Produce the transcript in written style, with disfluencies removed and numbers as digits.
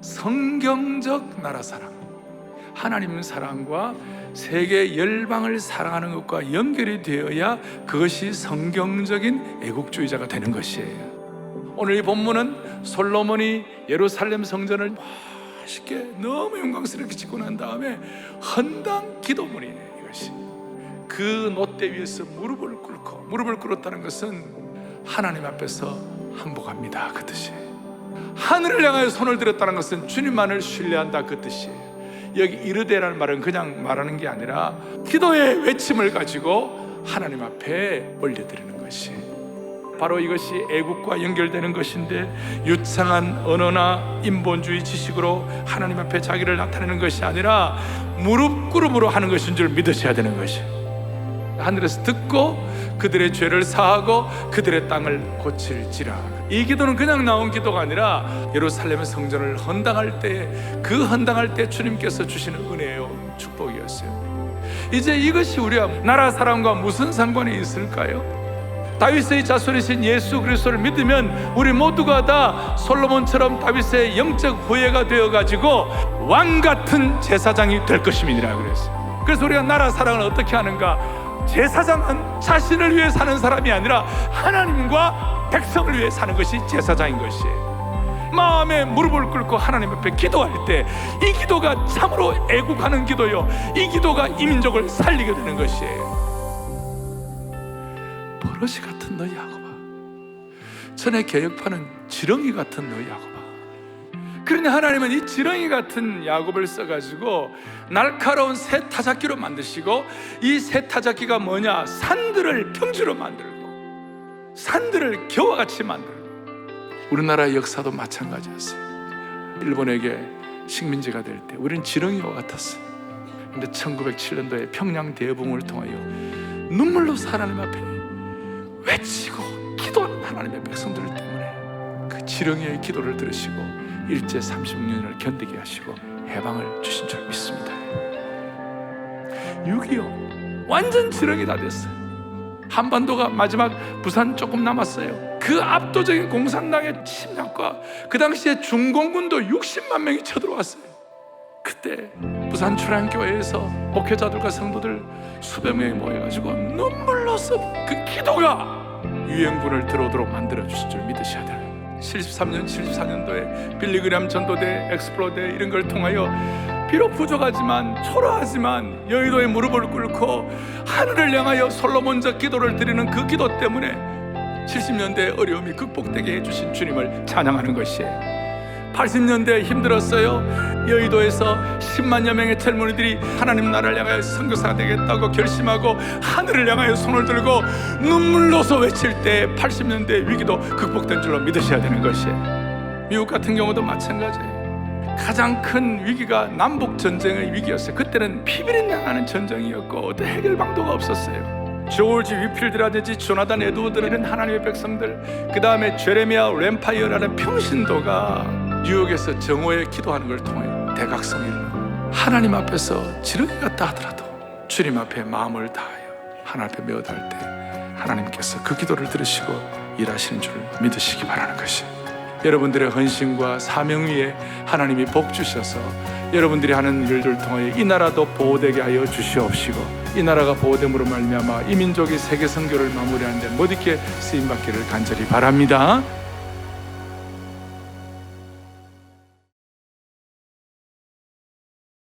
성경적 나라 사랑, 하나님 사랑과 세계 열방을 사랑하는 것과 연결이 되어야 그것이 성경적인 애국주의자가 되는 것이에요. 오늘 이 본문은 솔로몬이 예루살렘 성전을 멋있게 너무 영광스럽게 짓고 난 다음에 헌당 기도문이에요. 이것이 그 놋대 위에서 무릎을 꿇었다는 것은 하나님 앞에서 항복합니다, 그 뜻이에요. 하늘을 향하여 손을 들었다는 것은 주님만을 신뢰한다, 그 뜻이에요. 여기 이르되라는 말은 그냥 말하는 게 아니라 기도의 외침을 가지고 하나님 앞에 올려드리는 것이, 바로 이것이 애국과 연결되는 것인데, 유창한 언어나 인본주의 지식으로 하나님 앞에 자기를 나타내는 것이 아니라 무릎 꿇음으로 하는 것인 줄 믿으셔야 되는 것이, 하늘에서 듣고 그들의 죄를 사하고 그들의 땅을 고칠지라. 이 기도는 그냥 나온 기도가 아니라 예루살렘의 성전을 헌당할 때, 그 헌당할 때 주님께서 주시는 은혜요, 축복이었어요. 이제 이것이 우리와 나라 사랑과 무슨 상관이 있을까요? 다윗의 자손이신 예수 그리스도를 믿으면 우리 모두가 다 솔로몬처럼 다윗의 영적 후예가 되어가지고 왕 같은 제사장이 될 것임이니라 그랬어요. 그래서 우리가 나라 사랑을 어떻게 하는가? 제사장은 자신을 위해 사는 사람이 아니라 하나님과 백성을 위해 사는 것이 제사장인 것이에요. 마음에 무릎을 꿇고 하나님 앞에 기도할 때 이 기도가 참으로 애국하는 기도요, 이 기도가 이 민족을 살리게 되는 것이에요. 버러시 같은 너희 야곱아, 전에 개혁파는 지렁이 같은 너희 야곱아. 그러니 하나님은 이 지렁이 같은 야곱을 써가지고 날카로운 새 타작기로 만드시고, 이 새 타작기가 뭐냐? 산들을 평지로 만들고 산들을 겨와같이 만들고. 우리나라의 역사도 마찬가지였어요. 일본에게 식민지가 될 때 우리는 지렁이와 같았어요. 근데 1907년도에 평양 대붕을 통하여 눈물로 하나님 앞에 외치고 기도하는 하나님의 백성들 때문에 그 지렁이의 기도를 들으시고 일제 36년을 견디게 하시고 해방을 주신 줄 믿습니다. 6.25 완전 지렁이 다 됐어요. 한반도가 마지막 부산 조금 남았어요. 그 압도적인 공산당의 침략과 그 당시에 중공군도 60만 명이 쳐들어왔어요. 그때 부산 출안교회에서 목회자들과 성도들 수백 명이 모여가지고 눈물로써 그 기도가 유엔군을 들어오도록 만들어 주신 줄 믿으셔야 돼요. 73년, 74년도에 빌리그램 전도대, 엑스플로대 이런 걸 통하여 비록 부족하지만 초라하지만 여의도에 무릎을 꿇고 하늘을 향하여 솔로몬적 기도를 드리는 그 기도 때문에 70년대의 어려움이 극복되게 해주신 주님을 찬양하는 것이에요. 80년대에 힘들었어요. 여의도에서 10만여 명의 젊은이들이 하나님 나라를 향하여 선교사가 되겠다고 결심하고 하늘을 향하여 손을 들고 눈물로서 외칠 때 80년대 위기도 극복된 줄로 믿으셔야 되는 것이에요. 미국 같은 경우도 마찬가지예요. 가장 큰 위기가 남북전쟁의 위기였어요. 그때는 피비린내 나는 전쟁이었고 어떤 해결 방도가 없었어요. 조지 위필드라든지 조나단 에드워드 이런 하나님의 백성들, 그 다음에 제레미야 램파이어라는 평신도가 뉴욕에서 정오에 기도하는 걸 통해 대각성이 일어나고, 하나님 앞에서 지렁이 같다 하더라도 주님 앞에 마음을 다하여 하나님 앞에 메어달 때 하나님께서 그 기도를 들으시고 일하시는 줄 믿으시기 바라는 것이, 여러분들의 헌신과 사명 위에 하나님이 복 주셔서 여러분들이 하는 일들을 통하여 이 나라도 보호되게 하여 주시옵시고, 이 나라가 보호됨으로 말미암아 이 민족이 세계 선교를 마무리하는 데 못있게 쓰임받기를 간절히 바랍니다.